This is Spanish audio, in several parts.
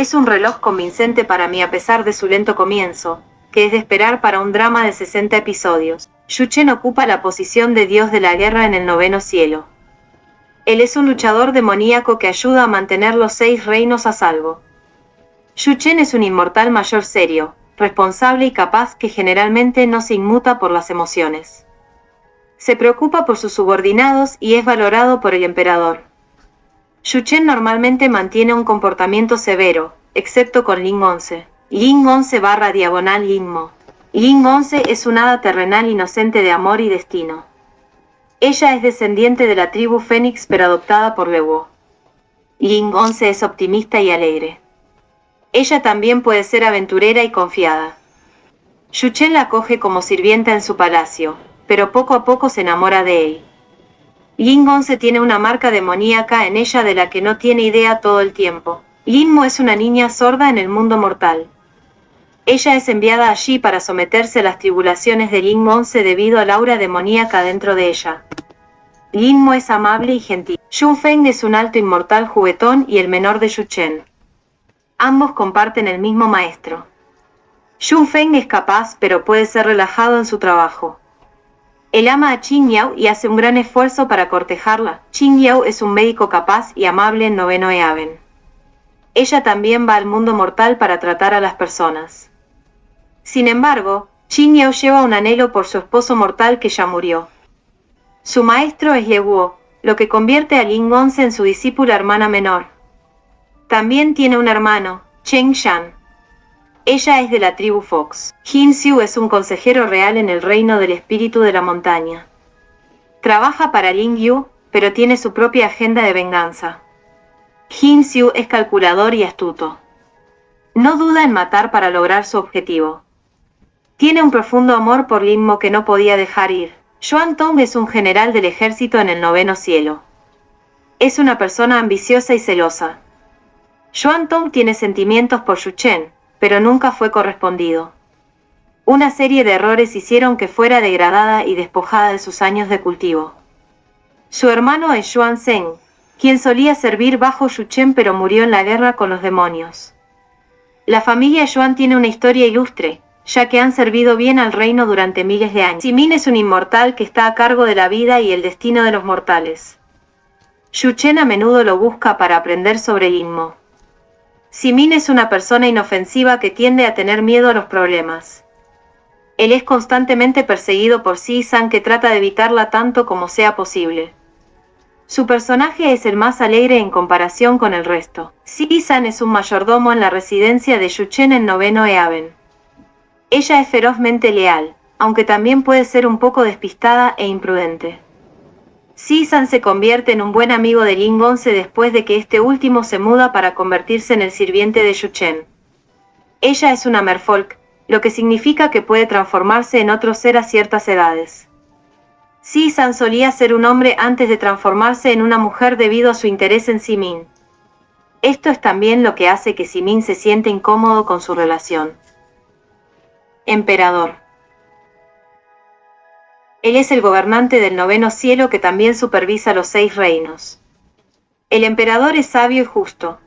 Es un reloj convincente para mí a pesar de su lento comienzo, que es de esperar para un drama de 60 episodios. Yu Chen ocupa la posición de dios de la guerra en el 9º cielo. Él es un luchador demoníaco que ayuda a mantener los 6 reinos a salvo. Yu Chen es un inmortal mayor serio, responsable y capaz que generalmente no se inmuta por las emociones. Se preocupa por sus subordinados y es valorado por el emperador. Yu Chen normalmente mantiene un comportamiento severo, excepto con Ling 11. Ling 11/diagonal Lingmo. Ling 11 es una hada terrenal inocente de amor y destino. Ella es descendiente de la tribu Fénix pero adoptada por Lewo. Ling 11 es optimista y alegre. Ella también puede ser aventurera y confiada. Yu Chen la acoge como sirvienta en su palacio, pero poco a poco se enamora de él. Ling 11 tiene una marca demoníaca en ella de la que no tiene idea todo el tiempo. Lingmo es una niña sorda en el mundo mortal. Ella es enviada allí para someterse a las tribulaciones de Ling 11 debido al aura demoníaca dentro de ella. Lingmo es amable y gentil. Yun Feng es un alto inmortal juguetón y el menor de Yu Chen. Ambos comparten el mismo maestro. Yun Feng es capaz pero puede ser relajado en su trabajo. Él ama a Qin Yao y hace un gran esfuerzo para cortejarla. Qin Yao es un médico capaz y amable en 9º Eaven. Ella también va al mundo mortal para tratar a las personas. Sin embargo, Qin Yao lleva un anhelo por su esposo mortal que ya murió. Su maestro es Lewo, lo que convierte a Ling 11 en su discípula hermana menor. También tiene un hermano, Cheng Shan. Ella es de la tribu Fox. Jin Xiu es un consejero real en el reino del espíritu de la montaña. Trabaja para Ling Yu, pero tiene su propia agenda de venganza. Jin Xiu es calculador y astuto. No duda en matar para lograr su objetivo. Tiene un profundo amor por Lingmo que no podía dejar ir. Xuan Tong es un general del ejército en el 9º cielo. Es una persona ambiciosa y celosa. Xuan Tong tiene sentimientos por Yu Chen, pero nunca fue correspondido. Una serie de errores hicieron que fuera degradada y despojada de sus años de cultivo. Su hermano es Xuan Zeng, quien solía servir bajo Yu Chen pero murió en la guerra con los demonios. La familia Xuan tiene una historia ilustre, ya que han servido bien al reino durante miles de años. Simin es un inmortal que está a cargo de la vida y el destino de los mortales. Yu Chen a menudo lo busca para aprender sobre Lingmo. Simin es una persona inofensiva que tiende a tener miedo a los problemas. Él es constantemente perseguido por Si-san que trata de evitarla tanto como sea posible. Su personaje es el más alegre en comparación con el resto. Si-san es un mayordomo en la residencia de Yu Chen en 9º Eaven. Ella es ferozmente leal, aunque también puede ser un poco despistada e imprudente. Si-san se convierte en un buen amigo de Ling 11 después de que este último se muda para convertirse en el sirviente de Yu Chen. Ella es una merfolk, lo que significa que puede transformarse en otro ser a ciertas edades. Si-san solía ser un hombre antes de transformarse en una mujer debido a su interés en Simin. Esto es también lo que hace que Simin se siente incómodo con su relación. Emperador. Él es el gobernante del 9º cielo que también supervisa los 6 reinos. El emperador es sabio y justo.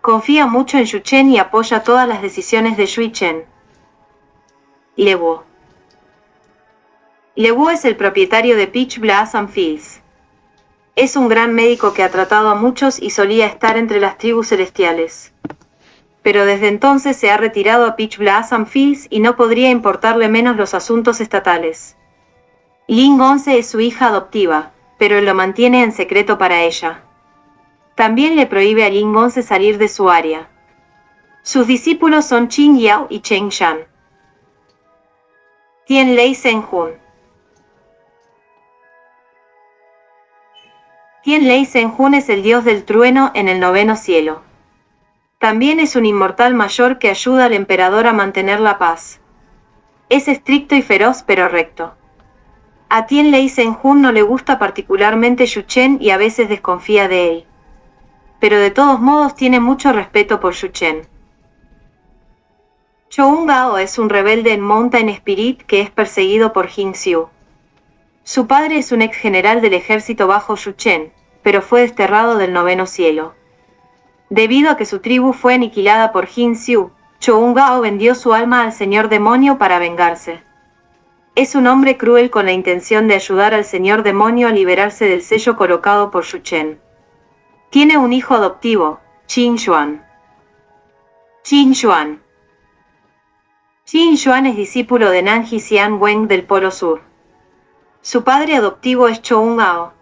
Confía mucho en Yu Chen y apoya todas las decisiones de Yu Chen. Lewo. Lewo es el propietario de Peach Blossom Fields. Es un gran médico que ha tratado a muchos y solía estar entre las tribus celestiales. Pero desde entonces se ha retirado a Peach Blossom Fields y no podría importarle menos los asuntos estatales. Ling 11 es su hija adoptiva, pero él lo mantiene en secreto para ella. También le prohíbe a Ling 11 salir de su área. Sus discípulos son Qin Yao y Cheng Shan. Tien Lei Zhen Hun. Tien Lei Zhen Hun es el dios del trueno en el 9º cielo. También es un inmortal mayor que ayuda al emperador a mantener la paz. Es estricto y feroz pero recto. A Tien Lei Zhen Hun no le gusta particularmente Yu Chen y a veces desconfía de él. Pero de todos modos tiene mucho respeto por Yu Chen. Choun Gao es un rebelde en Mountain Spirit que es perseguido por Jin Xiu. Su padre es un ex general del ejército bajo Yu Chen, pero fue desterrado del 9º cielo. Debido a que su tribu fue aniquilada por Jin-Syu, Cho-un-gao vendió su alma al señor demonio para vengarse. Es un hombre cruel con la intención de ayudar al señor demonio a liberarse del sello colocado por Yu-Chen. Tiene un hijo adoptivo, Qin Xuan. Qin Xuan. Qin Xuan es discípulo de Nanji Xian Wen del Polo Sur. Su padre adoptivo es Cho-un-gao.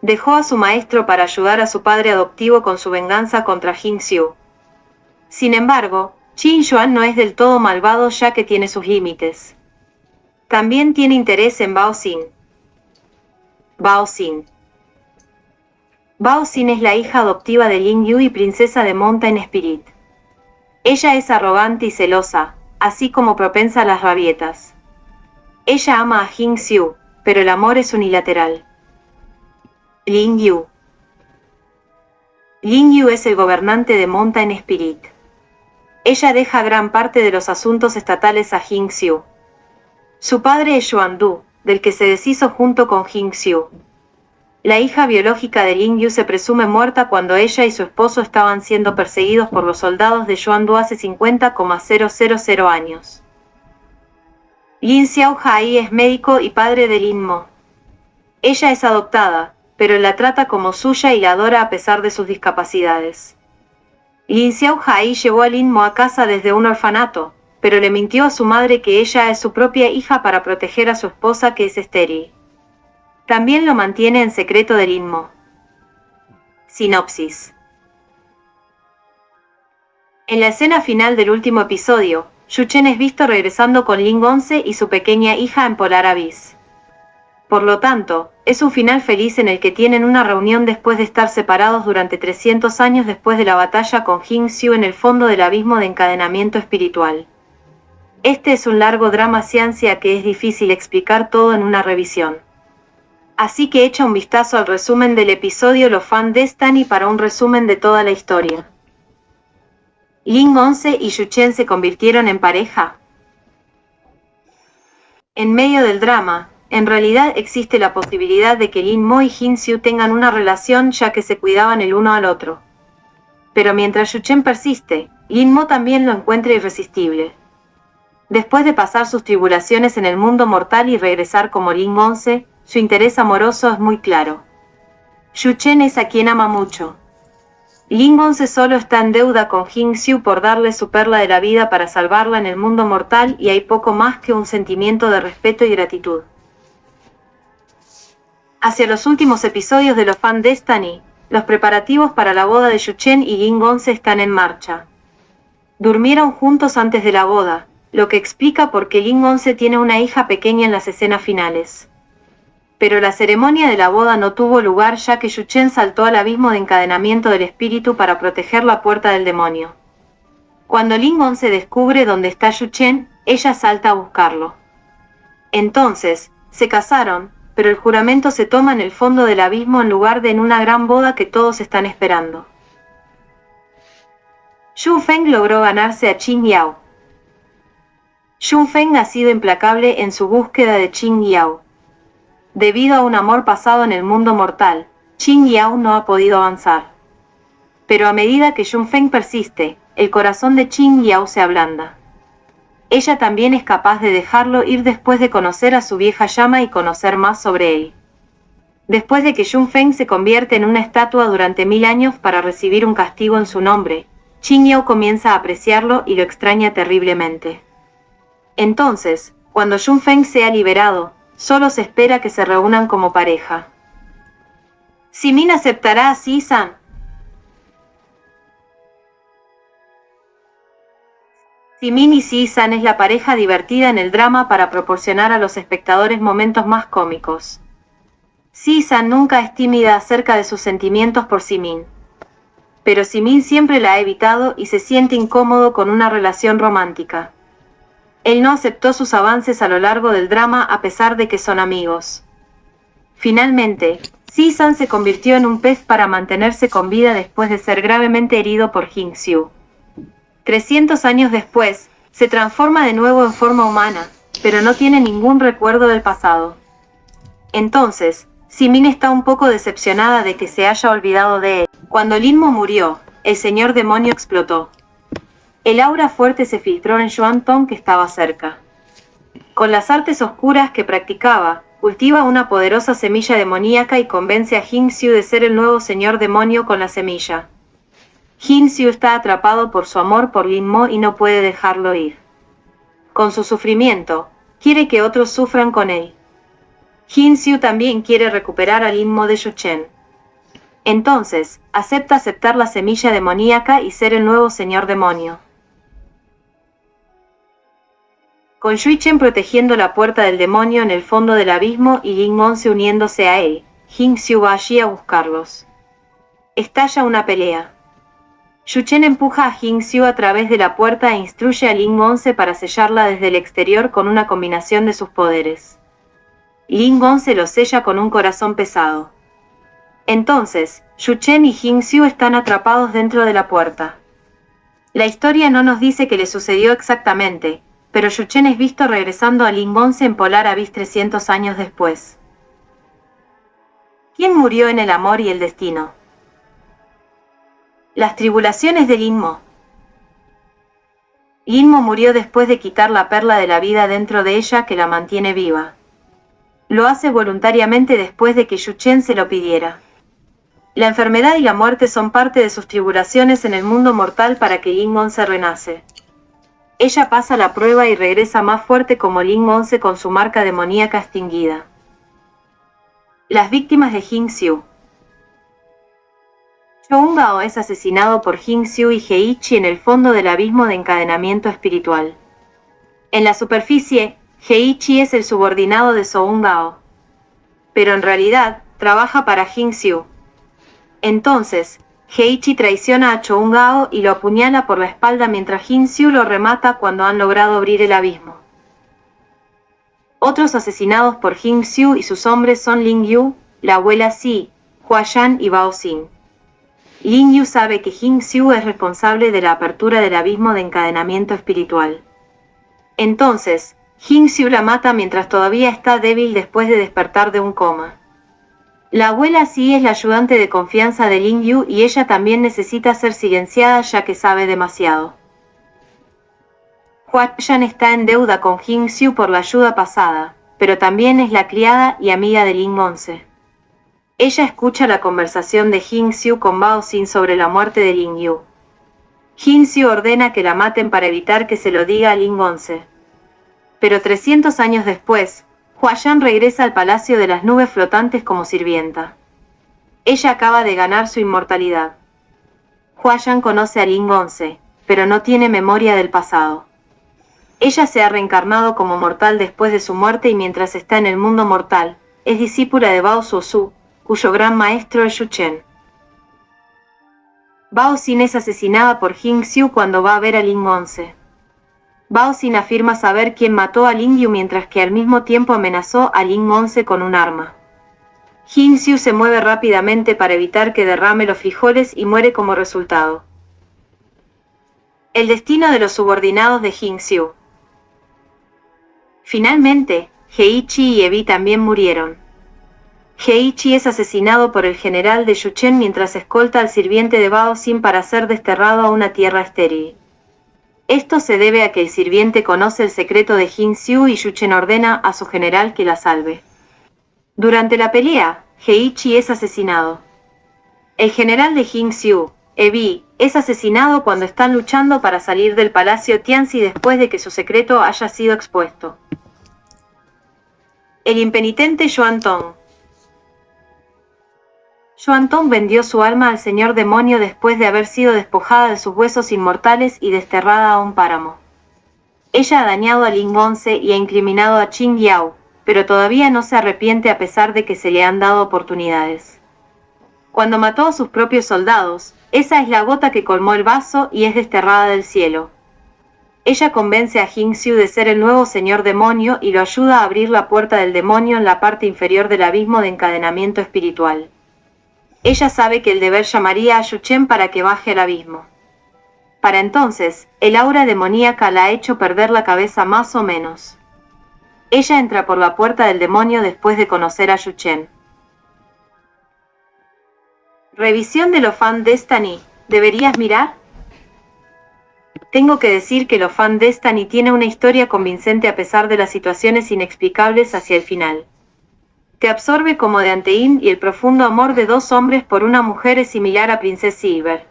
Dejó a su maestro para ayudar a su padre adoptivo con su venganza contra Jin-Syu. Sin embargo, Qin Xuan no es del todo malvado ya que tiene sus límites. También tiene interés en Bao Xin. Bao Xin. Bao Xin es la hija adoptiva de Lin Yu y princesa de Mountain Spirit. Ella es arrogante y celosa, así como propensa a las rabietas. Ella ama a Jin-Syu, pero el amor es unilateral. Lin Yu. Lin Yu es el gobernante de Mountain Spirit. Ella deja gran parte de los asuntos estatales a Jin-Syu. Su padre es Xuan-Du, del que se deshizo junto con Jin-Syu. La hija biológica de Lin Yu se presume muerta cuando ella y su esposo estaban siendo perseguidos por los soldados de Xuan-Du hace 50,000 años. Lin Xiaohai es médico y padre de Lin Mo. Ella es adoptada, pero la trata como suya y la adora a pesar de sus discapacidades. Lin Xiaohai llevó a Lin Mo a casa desde un orfanato, pero le mintió a su madre que ella es su propia hija para proteger a su esposa que es estéril. También lo mantiene en secreto de Lin Mo. Sinopsis. En la escena final del último episodio, Yu-Chen es visto regresando con Ling 11 y su pequeña hija en Polar Abyss. Por lo tanto, es un final feliz en el que tienen una reunión después de estar separados durante 300 años después de la batalla con Jin-Syu en el fondo del abismo de encadenamiento espiritual. Este es un largo drama ciencia que es difícil explicar todo en una revisión. Así que echa un vistazo al resumen del episodio Los Fan Destiny para un resumen de toda la historia. ¿Ling 11 y Yu-Chen se convirtieron en pareja? En medio del drama, en realidad existe la posibilidad de que Lin Mo y Jin-Syu tengan una relación ya que se cuidaban el uno al otro. Pero mientras Yu-Chen persiste, Lin Mo también lo encuentra irresistible. Después de pasar sus tribulaciones en el mundo mortal y regresar como Ling 11, su interés amoroso es muy claro. Yu-Chen es a quien ama mucho. Ling 11 solo está en deuda con Jin-Syu por darle su perla de la vida para salvarla en el mundo mortal y hay poco más que un sentimiento de respeto y gratitud. Hacia los últimos episodios de Los Fan Destiny, los preparativos para la boda de Yu-Chen y Ling 11 están en marcha. Durmieron juntos antes de la boda, lo que explica por qué Ling 11 tiene una hija pequeña en las escenas finales. Pero la ceremonia de la boda no tuvo lugar ya que Yu-Chen saltó al abismo de encadenamiento del espíritu para proteger la puerta del demonio. Cuando Ling 11 descubre dónde está Yu-Chen, ella salta a buscarlo. Entonces, se casaron, pero el juramento se toma en el fondo del abismo en lugar de en una gran boda que todos están esperando. Xun Feng logró ganarse a Qin Yao. Xun Feng ha sido implacable en su búsqueda de Qin Yao. Debido a un amor pasado en el mundo mortal, Qin Yao no ha podido avanzar. Pero a medida que Xun Feng persiste, el corazón de Qin Yao se ablanda. Ella también es capaz de dejarlo ir después de conocer a su vieja llama y conocer más sobre él. Después de que Xun Feng se convierte en una estatua durante 1000 años para recibir un castigo en su nombre, Qin Yao comienza a apreciarlo y lo extraña terriblemente. Entonces, cuando Xun Feng sea liberado, solo se espera que se reúnan como pareja. ¿Simin aceptará a Si-san? Simin y Si-san es la pareja divertida en el drama para proporcionar a los espectadores momentos más cómicos. Si-san nunca es tímida acerca de sus sentimientos por Simin. Pero Simin siempre la ha evitado y se siente incómodo con una relación romántica. Él no aceptó sus avances a lo largo del drama a pesar de que son amigos. Finalmente, Si-san se convirtió en un pez para mantenerse con vida después de ser gravemente herido por Jin-Syu. 300 años después, se transforma de nuevo en forma humana, pero no tiene ningún recuerdo del pasado. Entonces, Simin está un poco decepcionada de que se haya olvidado de él. Cuando Lin Mo murió, el señor demonio explotó. El aura fuerte se filtró en Yuantong, que estaba cerca. Con las artes oscuras que practicaba, cultiva una poderosa semilla demoníaca y convence a Jin-Xiu de ser el nuevo señor demonio con la semilla. Jin-Xiu está atrapado por su amor por Lin Mo y no puede dejarlo ir. Con su sufrimiento, quiere que otros sufran con él. Jin-Xiu también quiere recuperar a Lin Mo de Shuchen. Entonces, aceptar la semilla demoníaca y ser el nuevo señor demonio. Con Shuchen protegiendo la puerta del demonio en el fondo del abismo y Lin Monse uniéndose a él, Jin-Xiu va allí a buscarlos. Estalla una pelea. Shuchen empuja a Jin-Xiu a través de la puerta e instruye a Lin Monse para sellarla desde el exterior con una combinación de sus poderes. Lin Monse lo sella con un corazón pesado. Entonces, Shuchen y Jin-Xiu están atrapados dentro de la puerta. La historia no nos dice qué le sucedió exactamente, pero Shuchen es visto regresando a Lin Monse en Polar Abyss 300 años después. ¿Quién murió en el amor y el destino? Las tribulaciones de Lin Mo. Lin Mo murió después de quitar la perla de la vida dentro de ella que la mantiene viva. Lo hace voluntariamente después de que Shuchen se lo pidiera. La enfermedad y la muerte son parte de sus tribulaciones en el mundo mortal para que Lin Monse renace. Ella pasa la prueba y regresa más fuerte como Lin Monse con su marca demoníaca extinguida. Las víctimas de Jin-Xiu. Choung Gao es asesinado por Jin-Xiu y Heiichi en el fondo del abismo de encadenamiento espiritual. En la superficie, Heiichi es el subordinado de Choung Gao. Pero en realidad, trabaja para Jin-Xiu. Entonces, Heiichi traiciona a Choung Gao y lo apuñala por la espalda mientras Jin-Xiu lo remata cuando han logrado abrir el abismo. Otros asesinados por Jin-Xiu y sus hombres son Ling Yu, la abuela Si, Huayan y Bao Xin. Ling Yu sabe que Jin-Xiu es responsable de la apertura del abismo de encadenamiento espiritual. Entonces, Jin-Xiu la mata mientras todavía está débil después de despertar de un coma. La abuela Si es la ayudante de confianza de Ling Yu y ella también necesita ser silenciada ya que sabe demasiado. Huayan está en deuda con Jin-Xiu por la ayuda pasada, pero también es la criada y amiga de Lin Monse. Ella escucha la conversación de Jin-Xiu con Bao Xin sobre la muerte de Ling Yu. Jin-Xiu ordena que la maten para evitar que se lo diga a Lin Monse. Pero 300 años después, Huayan regresa al Palacio de las Nubes Flotantes como sirvienta. Ella acaba de ganar su inmortalidad. Huayan conoce a Lin Monse, pero no tiene memoria del pasado. Ella se ha reencarnado como mortal después de su muerte y mientras está en el mundo mortal, es discípula de Bao Zuozu, cuyo gran maestro es Shuchen. Bao Xin es asesinada por Jin-Xiu cuando va a ver a Lin Monse. Bao Xin afirma saber quién mató a Ling Yu mientras que al mismo tiempo amenazó a Lin Monse con un arma. Jin-Xiu se mueve rápidamente para evitar que derrame los frijoles y muere como resultado. El destino de los subordinados de Jin-Xiu. Finalmente, Heiichi y Ebi también murieron. Heiichi es asesinado por el general de Shuchen mientras escolta al sirviente de Bao Xin para ser desterrado a una tierra estéril. Esto se debe a que el sirviente conoce el secreto de Jin-Xiu y Shuchen ordena a su general que la salve. Durante la pelea, Heiichi es asesinado. El general de Jin-Xiu, Ebi, es asesinado cuando están luchando para salir del Palacio Tianzi después de que su secreto haya sido expuesto. El impenitente Yuantong. Yuantong vendió su alma al señor demonio después de haber sido despojada de sus huesos inmortales y desterrada a un páramo. Ella ha dañado a Lin Monse y ha incriminado a Qing Yao, pero todavía no se arrepiente a pesar de que se le han dado oportunidades. Cuando mató a sus propios soldados, esa es la gota que colmó el vaso y es desterrada del cielo. Ella convence a Jin-Xiu de ser el nuevo señor demonio y lo ayuda a abrir la puerta del demonio en la parte inferior del abismo de encadenamiento espiritual. Ella sabe que el deber llamaría a Shuchen para que baje al abismo. Para entonces, el aura demoníaca la ha hecho perder la cabeza más o menos. Ella entra por la puerta del demonio después de conocer a Shuchen. Revisión de los Fan Destiny. ¿Deberías mirar? Tengo que decir que Love and Destiny tiene una historia convincente a pesar de las situaciones inexplicables hacia el final. Te absorbe como de anteín y el profundo amor de dos hombres por una mujer es similar a Princess Silver.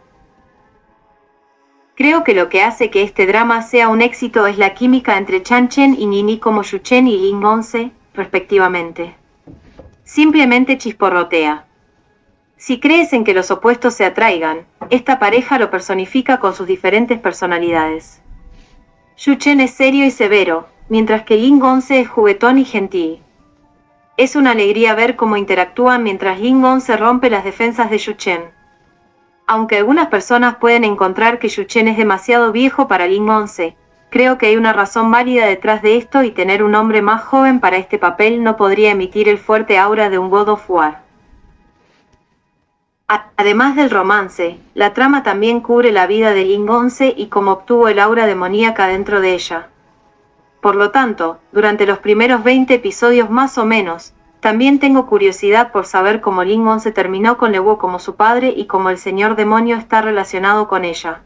Creo que lo que hace que este drama sea un éxito es la química entre Chanchen y Nini como Yuchen y Ling Gonse, respectivamente. Simplemente chisporrotea. Si crees en que los opuestos se atraigan, esta pareja lo personifica con sus diferentes personalidades. Yuchen es serio y severo, mientras que Ling Gonse es juguetón y gentil. Es una alegría ver cómo interactúan mientras Ling Gonse rompe las defensas de Yuchen. Aunque algunas personas pueden encontrar que Yuchen es demasiado viejo para Ling Gonse, creo que hay una razón válida detrás de esto y tener un hombre más joven para este papel no podría emitir el fuerte aura de un God of War. Además del romance, la trama también cubre la vida de Ling Gonse y cómo obtuvo el aura demoníaca dentro de ella. Por lo tanto, durante los primeros 20 episodios más o menos, también tengo curiosidad por saber cómo Ling Gonse terminó con Lewo como su padre y cómo el señor demonio está relacionado con ella.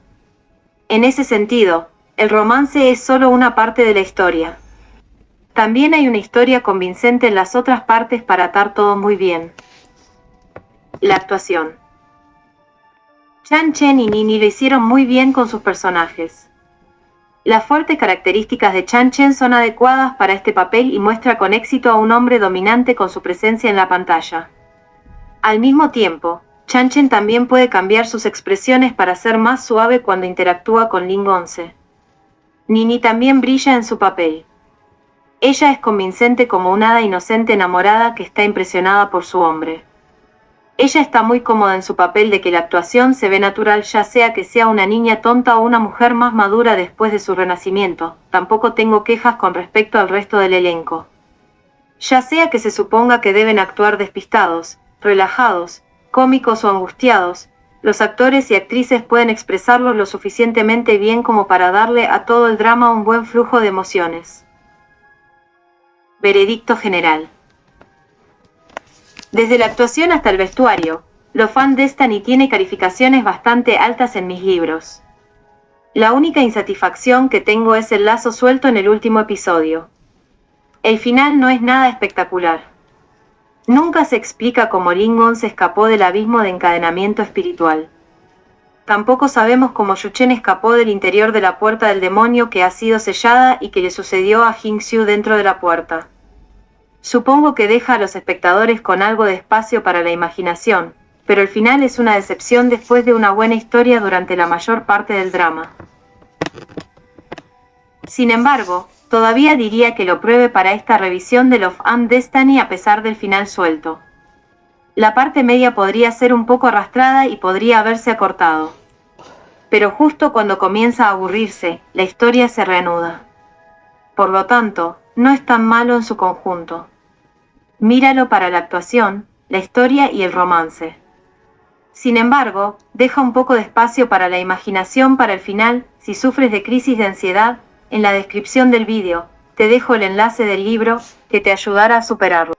En ese sentido, el romance es solo una parte de la historia. También hay una historia convincente en las otras partes para atar todo muy bien. La actuación. Chanchen y Nini lo hicieron muy bien con sus personajes. Las fuertes características de Chanchen son adecuadas para este papel y muestra con éxito a un hombre dominante con su presencia en la pantalla. Al mismo tiempo, Chanchen también puede cambiar sus expresiones para ser más suave cuando interactúa con Ling Gonse. Nini también brilla en su papel. Ella es convincente como una hada inocente enamorada que está impresionada por su hombre. Ella está muy cómoda en su papel de que la actuación se ve natural, ya sea que sea una niña tonta o una mujer más madura después de su renacimiento. Tampoco tengo quejas con respecto al resto del elenco. Ya sea que se suponga que deben actuar despistados, relajados, cómicos o angustiados, los actores y actrices pueden expresarlo lo suficientemente bien como para darle a todo el drama un buen flujo de emociones. Veredicto general. Desde la actuación hasta el vestuario, Love and Destiny tiene calificaciones bastante altas en mis libros. La única insatisfacción que tengo es el lazo suelto en el último episodio. El final no es nada espectacular. Nunca se explica cómo Ling Gonse se escapó del abismo de encadenamiento espiritual. Tampoco sabemos cómo Yuchen escapó del interior de la puerta del demonio que ha sido sellada y que le sucedió a Jing-Xiu dentro de la puerta. Supongo que deja a los espectadores con algo de espacio para la imaginación, pero el final es una decepción después de una buena historia durante la mayor parte del drama. Sin embargo, todavía diría que lo pruebe para esta revisión de Love and Destiny a pesar del final suelto. La parte media podría ser un poco arrastrada y podría haberse acortado. Pero justo cuando comienza a aburrirse, la historia se reanuda. Por lo tanto, no es tan malo en su conjunto. Míralo para la actuación, la historia y el romance. Sin embargo, deja un poco de espacio para la imaginación para el final. Si sufres de crisis de ansiedad, en la descripción del vídeo, te dejo el enlace del libro que te ayudará a superarlo.